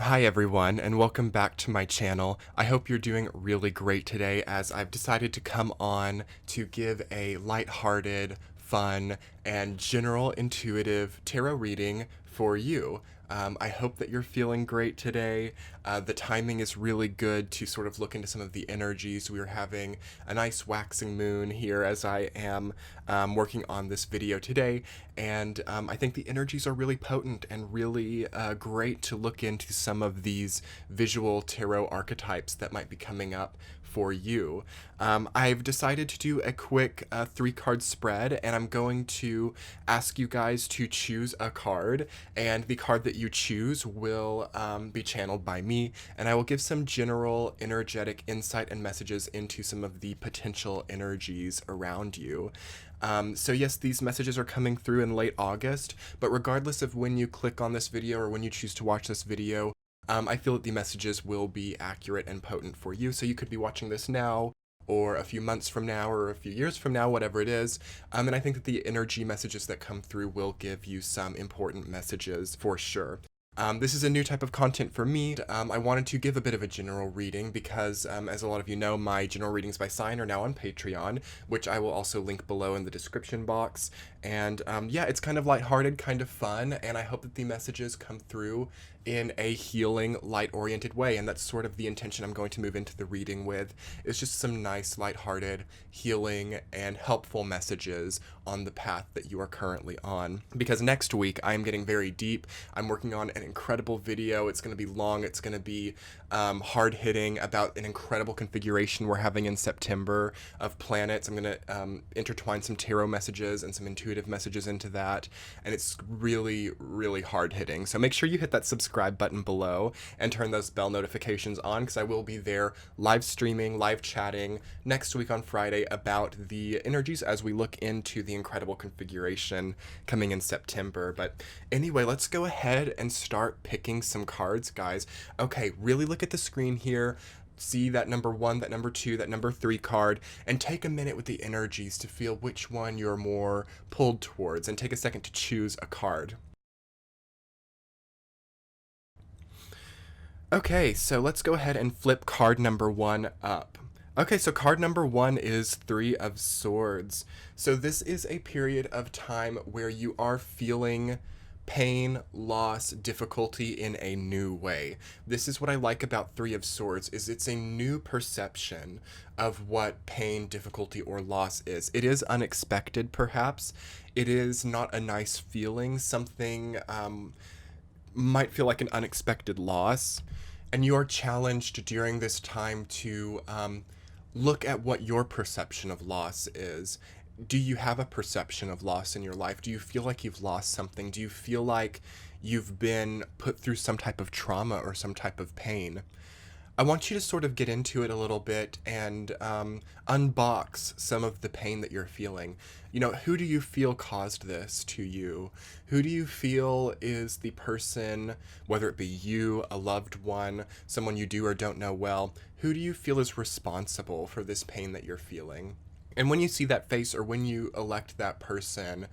Hi everyone, and welcome back to my channel. I hope you're doing really great today as I've decided to come on to give a lighthearted, fun, and general intuitive tarot reading for you. I hope that you're feeling great today. The timing is really good to sort of look into some of the energies. We are having a nice waxing moon here as I am working on this video today, and I think the energies are really potent and really great to look into some of these visual tarot archetypes that might be coming up for you. I've decided to do a quick 3-card spread, and I'm going to ask you guys to choose a card, and the card that you choose will be channeled by me, and I will give some general energetic insight and messages into some of the potential energies around you. So yes, these messages are coming through in late August, but regardless of when you click on this video or when you choose to watch this video, I feel that the messages will be accurate and potent for you. So you could be watching this now, or a few months from now, or a few years from now, whatever it is. And I think that the energy messages that come through will give you some important messages for sure. This is a new type of content for me. I wanted to give a bit of a general reading because, as a lot of you know, my general readings by sign are now on Patreon, which I will also link below in the description box. And yeah, it's kind of lighthearted, kind of fun, and I hope that the messages come through in a healing, light-oriented way. And that's sort of the intention I'm going to move into the reading with, is just some nice, lighthearted, healing, and helpful messages on the path that you are currently on. Because next week, I am getting very deep. I'm working on an incredible video. It's going to be long. It's going to be hard-hitting about an incredible configuration we're having in September of planets. I'm going to intertwine some tarot messages and some intuitive messages into that, and it's really, really hard-hitting. So make sure you hit that subscribe button below and turn those bell notifications on, because I will be there live streaming, live chatting next week on Friday about the energies as we look into the incredible configuration coming in September. But anyway, let's go ahead and start picking some cards, guys. Okay, really look at the screen here. See that number 1, that number 2, that number 3 card, and take a minute with the energies to feel which one you're more pulled towards, and take a second to choose a card. Okay, so let's go ahead and flip card number 1 up. Okay, so card number 1 is 3 of Swords. So this is a period of time where you are feeling pain, loss, difficulty in a new way. This is what I like about 3 of Swords, is it's a new perception of what pain, difficulty, or loss is. It is unexpected, perhaps. It is not a nice feeling. Something might feel like an unexpected loss. And you are challenged during this time to look at what your perception of loss is. Do you have a perception of loss in your life? Do you feel like you've lost something? Do you feel like you've been put through some type of trauma or some type of pain? I want you to sort of get into it a little bit and unbox some of the pain that you're feeling. You know, who do you feel caused this to you? Who do you feel is the person, whether it be you, a loved one, someone you do or don't know well, who do you feel is responsible for this pain that you're feeling? And when you see that face, or when you elect that person,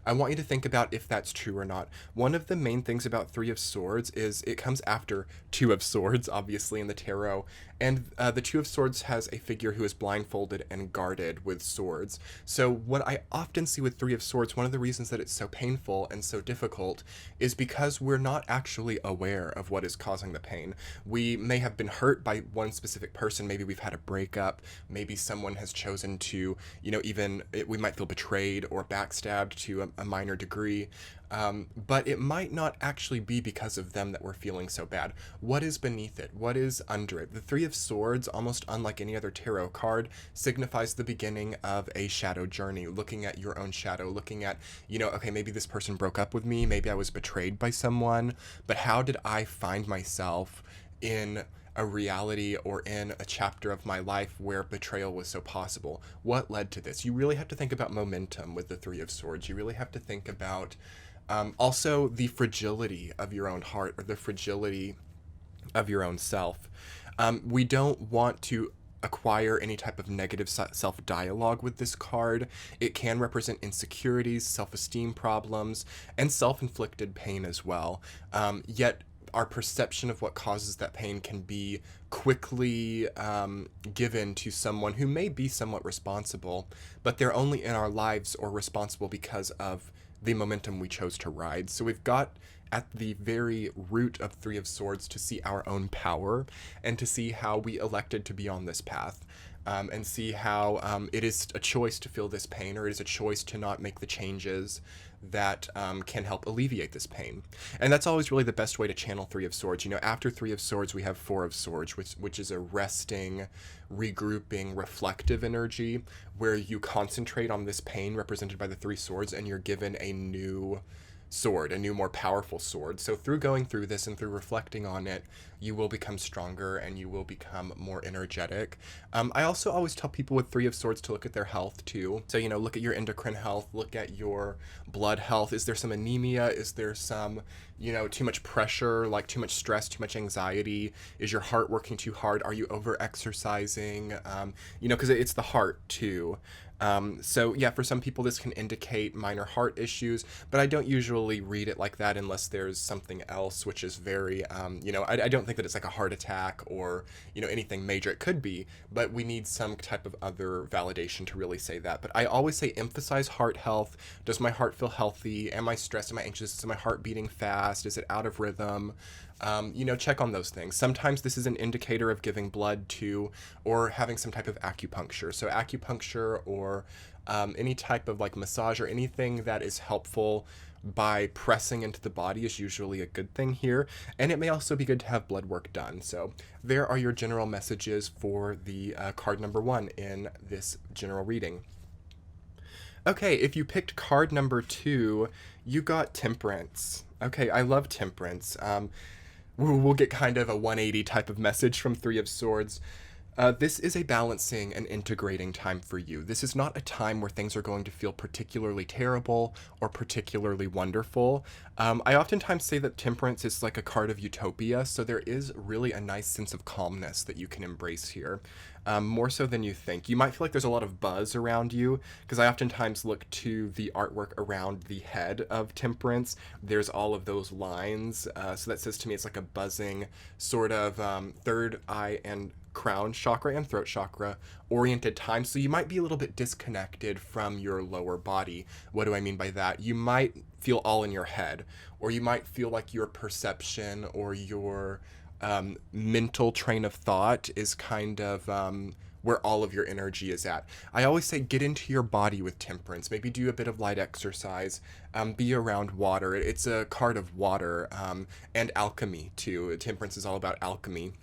I want you to think about if that's true or not. One of the main things about 3 of Swords is it comes after 2 of Swords, obviously, in the tarot. And the 2 of Swords has a figure who is blindfolded and guarded with swords. So what I often see with 3 of Swords, one of the reasons that it's so painful and so difficult is because we're not actually aware of what is causing the pain. We may have been hurt by one specific person. Maybe we've had a breakup. Maybe someone has chosen to, we might feel betrayed or backstabbed to a minor degree. But it might not actually be because of them that we're feeling so bad. What is beneath it? What is under it? The 3 of Swords, almost unlike any other tarot card, signifies the beginning of a shadow journey, looking at your own shadow, looking at, okay, maybe this person broke up with me, maybe I was betrayed by someone, but how did I find myself in a reality or in a chapter of my life where betrayal was so possible? What led to this? You really have to think about momentum with the 3 of Swords. You really have to think about also the fragility of your own heart, or the fragility of your own self. We don't want to acquire any type of negative self-dialogue with this card. It can represent insecurities, self-esteem problems, and self-inflicted pain as well. Yet our perception of what causes that pain can be quickly given to someone who may be somewhat responsible, but they're only in our lives or responsible because of the momentum we chose to ride. So we've got at the very root of Three of Swords to see our own power and to see how we elected to be on this path. And see how it is a choice to feel this pain, or it is a choice to not make the changes that can help alleviate this pain. And that's always really the best way to channel Three of Swords. You know, after Three of Swords, we have Four of Swords, which is a resting, regrouping, reflective energy where you concentrate on this pain represented by the Three Swords, and you're given a new sword, a new, more powerful sword. So through going through this and through reflecting on it, you will become stronger and you will become more energetic. I also always tell people with Three of Swords to look at their health too. So, you know, look at your endocrine health, look at your blood health. Is there some anemia? Is there some, you know, too much pressure, like too much stress, too much anxiety? Is your heart working too hard? Are you over exercising? You know, because it's the heart too. So yeah, for some people this can indicate minor heart issues, but I don't usually read it like that unless there's something else, which is very, you know, I don't think that it's like a heart attack or, you know, anything major. It could be, but we need some type of other validation to really say that. But I always say emphasize heart health. Does my heart feel healthy? Am I stressed? Am I anxious? Is my heart beating fast? Is it out of rhythm? You know, check on those things. Sometimes this is an indicator of giving blood to, or having some type of acupuncture. So acupuncture or any type of like massage or anything that is helpful by pressing into the body is usually a good thing here. And it may also be good to have blood work done. So there are your general messages for the card number 1 in this general reading. Okay, if you picked card number 2, you got Temperance. Okay, I love Temperance. We'll get kind of a 180 type of message from Three of Swords. This is a balancing and integrating time for you. This is not a time where things are going to feel particularly terrible or particularly wonderful. I oftentimes say that Temperance is like a card of utopia, so there is really a nice sense of calmness that you can embrace here, more so than you think. You might feel like there's a lot of buzz around you, because I oftentimes look to the artwork around the head of Temperance. There's all of those lines, so that says to me it's like a buzzing sort of third eye and crown chakra and throat chakra oriented time. So you might be a little bit disconnected from your lower body. What do I mean by that? You might feel all in your head, or you might feel like your perception or your mental train of thought is kind of where all of your energy is at. I always say get into your body with Temperance. Maybe do a bit of light exercise, be around water. It's a card of water and alchemy too. Temperance is all about alchemy.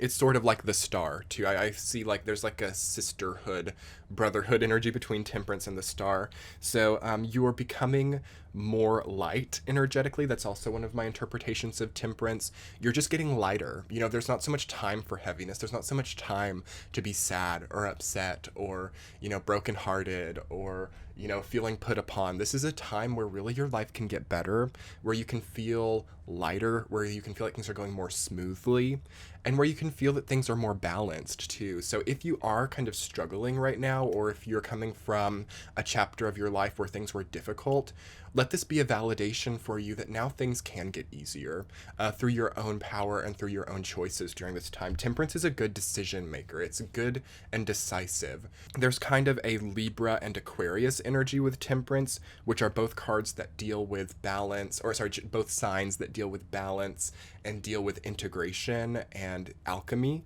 It's sort of like the star too. I see like there's like a sisterhood, brotherhood energy between Temperance and the star. So you are becoming more light energetically. That's also one of my interpretations of Temperance. You're just getting lighter. You know, there's not so much time for heaviness. There's not so much time to be sad or upset or, you know, brokenhearted or, you know, feeling put upon. This is a time where really your life can get better, where you can feel lighter, where you can feel like things are going more smoothly, and where you can feel that things are more balanced too. So if you are kind of struggling right now, or if you're coming from a chapter of your life where things were difficult, let this be a validation for you that now things can get easier through your own power and through your own choices during this time. Temperance is a good decision maker. It's good and decisive. There's kind of a Libra and Aquarius energy with Temperance, which are both cards that deal with balance, or sorry, both signs that deal with balance and deal with integration and alchemy.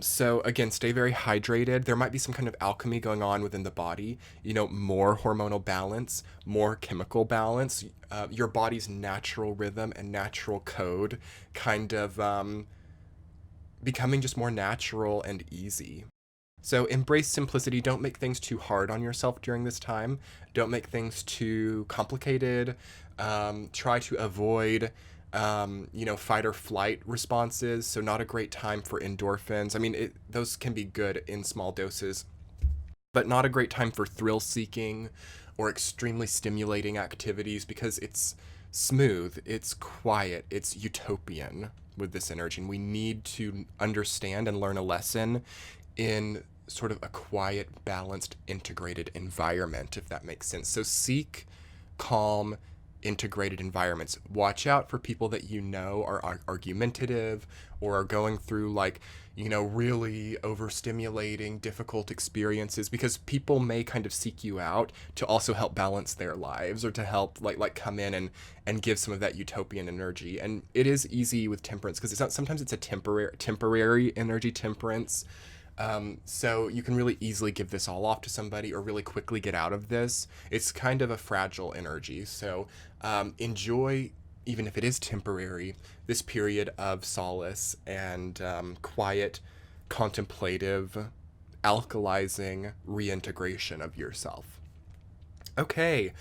So again, stay very hydrated. There might be some kind of alchemy going on within the body, you know, more hormonal balance, more chemical balance, your body's natural rhythm and natural code kind of becoming just more natural and easy. So embrace simplicity. Don't make things too hard on yourself during this time. Don't make things too complicated. Try to avoid you know, fight or flight responses. So not a great time for endorphins. I mean, those can be good in small doses, but not a great time for thrill seeking or extremely stimulating activities, because it's smooth, it's quiet, it's utopian with this energy. And we need to understand and learn a lesson in sort of a quiet, balanced, integrated environment, if that makes sense. So seek calm integrated environments. Watch out for people that you know are argumentative or are going through like, really overstimulating, difficult experiences, because people may kind of seek you out to also help balance their lives or to help like come in and give some of that utopian energy. And it is easy with temperance because sometimes it's a temporary energy, temperance. So you can really easily give this all off to somebody or really quickly get out of this. It's kind of a fragile energy. So enjoy, even if it is temporary, this period of solace and quiet, contemplative, alkalizing reintegration of yourself. Okay,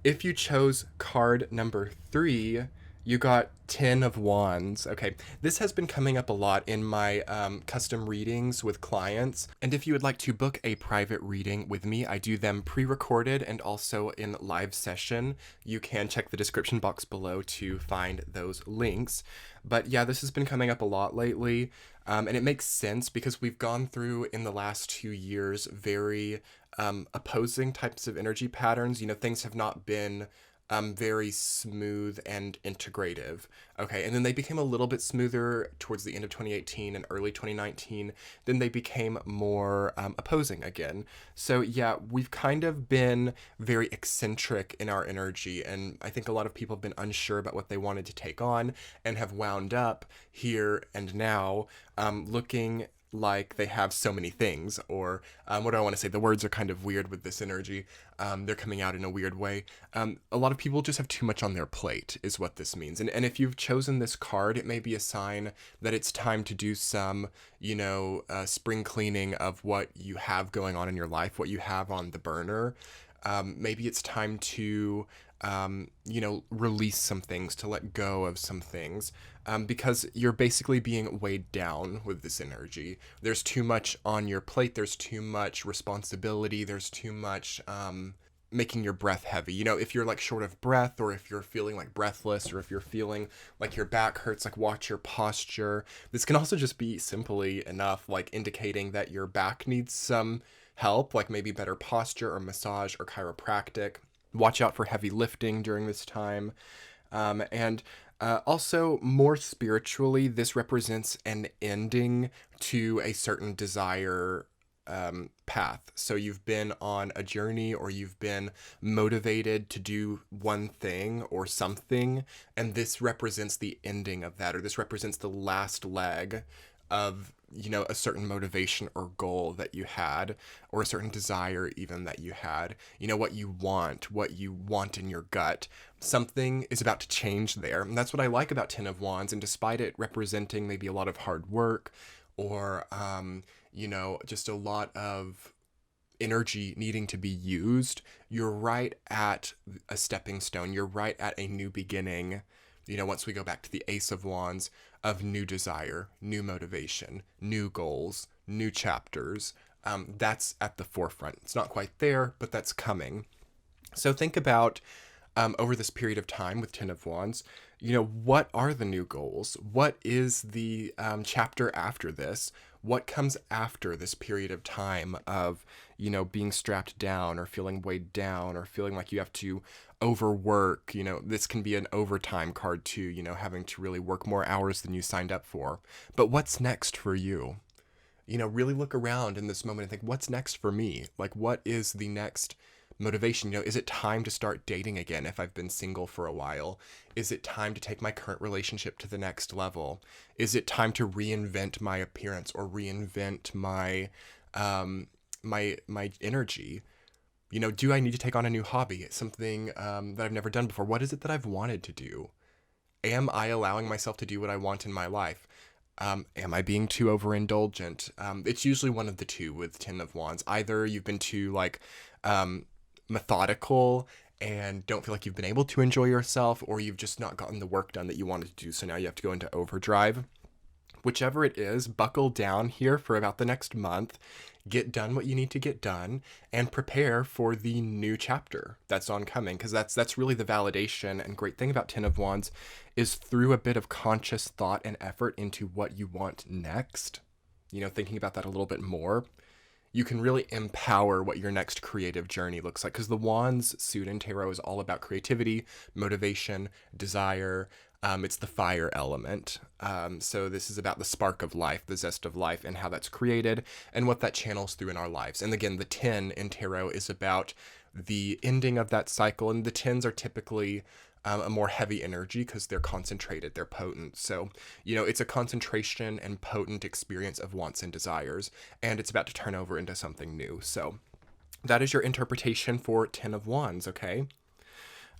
if you chose card number 3, you got 10 of Wands. Okay, this has been coming up a lot in my custom readings with clients. And if you would like to book a private reading with me, I do them pre-recorded and also in live session. You can check the description box below to find those links. But yeah, this has been coming up a lot lately. And it makes sense because we've gone through in the last 2 years very opposing types of energy patterns. Things have not been very smooth and integrative. Okay, and then they became a little bit smoother towards the end of 2018 and early 2019. Then they became more opposing again. So yeah, we've kind of been very eccentric in our energy, and I think a lot of people have been unsure about what they wanted to take on and have wound up here and now looking like they have so many things, or what do I want to say? The words are kind of weird with this energy. They're coming out in a weird way. A lot of people just have too much on their plate is what this means. And if you've chosen this card, it may be a sign that it's time to do some, spring cleaning of what you have going on in your life, what you have on the burner. Maybe it's time to, release some things, to let go of some things, because you're basically being weighed down with this energy. There's too much on your plate. There's too much responsibility. There's too much making your breath heavy. If you're like short of breath, or if you're feeling like breathless, or if you're feeling like your back hurts, like watch your posture. This can also just be simply enough like indicating that your back needs some help, like maybe better posture or massage or chiropractic. Watch out for heavy lifting during this time. And also, more spiritually, this represents an ending to a certain desire path. So you've been on a journey, or you've been motivated to do one thing or something, and this represents the ending of that, or this represents the last leg of a certain motivation or goal that you had, or a certain desire even that you had, what you want in your gut. Something is about to change there. And that's what I like about 10 of Wands. And despite it representing maybe a lot of hard work, or just a lot of energy needing to be used, you're right at a stepping stone. You're right at a new beginning. Once we go back to the Ace of Wands, of new desire, new motivation, new goals, new chapters, that's at the forefront. It's not quite there, but that's coming. So think about over this period of time with 10 of Wands, what are the new goals? What is the chapter after this? What comes after this period of time of, being strapped down, or feeling weighed down, or feeling like you have to overwork? This can be an overtime card too, having to really work more hours than you signed up for. But what's next for you? Really look around in this moment and think, what's next for me? Like, what is the next motivation? Is it time to start dating again if I've been single for a while? Is it time to take my current relationship to the next level? Is it time to reinvent my appearance, or reinvent my my energy? Do I need to take on a new hobby? Something that I've never done before? What is it that I've wanted to do? Am I allowing myself to do what I want in my life? Am I being too overindulgent? It's usually one of the two with 10 of Wands. Either you've been too methodical and don't feel like you've been able to enjoy yourself, or you've just not gotten the work done that you wanted to do, so now you have to go into overdrive. Whichever it is, buckle down here for about the next month, get done what you need to get done, and prepare for the new chapter that's oncoming, because that's really the validation and great thing about 10 of Wands is through a bit of conscious thought and effort into what you want next, thinking about that a little bit more, you can really empower what your next creative journey looks like. Because the Wands suit in tarot is all about creativity, motivation, desire. It's the fire element. So this is about the spark of life, the zest of life, and how that's created and what that channels through in our lives. And again, the 10 in tarot is about the ending of that cycle. And the 10s are typically a more heavy energy because they're concentrated, they're potent. So, it's a concentration and potent experience of wants and desires, and it's about to turn over into something new. So, that is your interpretation for 10 of Wands, okay?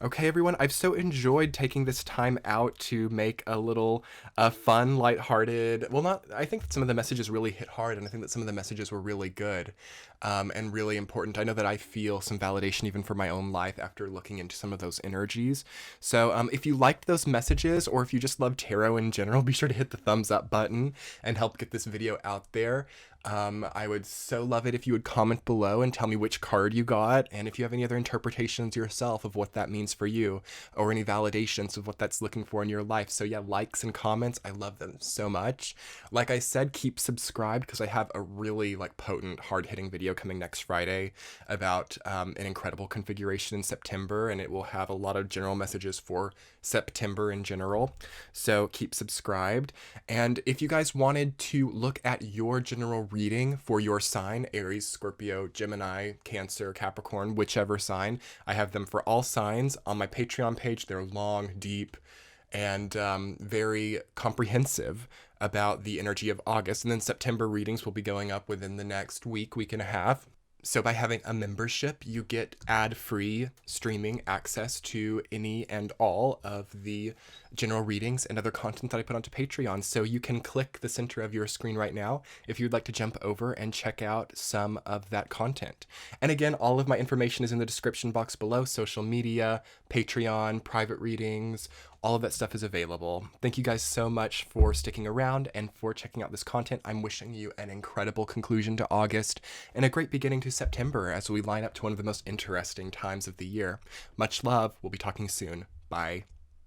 Okay, everyone, I've so enjoyed taking this time out to make a little fun, lighthearted. Well, not. I think that some of the messages really hit hard, and I think that some of the messages were really good and really important. I know that I feel some validation even for my own life after looking into some of those energies. So, if you liked those messages, or if you just love tarot in general, be sure to hit the thumbs up button and help get this video out there. I would so love it if you would comment below and tell me which card you got, and if you have any other interpretations yourself of what that means for you, or any validations of what that's looking for in your life. So yeah, likes and comments, I love them so much. Like I said, keep subscribed because I have a really potent, hard-hitting video coming next Friday about an incredible configuration in September, and it will have a lot of general messages for September in general. So keep subscribed. And if you guys wanted to look at your general reading for your sign, Aries, Scorpio, Gemini, Cancer, Capricorn, whichever sign, I have them for all signs on my Patreon page. They're long, deep, and very comprehensive about the energy of August. And then September readings will be going up within the next week and a half. So by having a membership, you get ad-free streaming access to any and all of the general readings and other content that I put onto Patreon. So you can click the center of your screen right now if you'd like to jump over and check out some of that content. And again, all of my information is in the description box below: social media, Patreon, private readings, all of that stuff is available. Thank you guys so much for sticking around and for checking out this content. I'm wishing you an incredible conclusion to August and a great beginning to September as we line up to one of the most interesting times of the year. Much love. We'll be talking soon. Bye.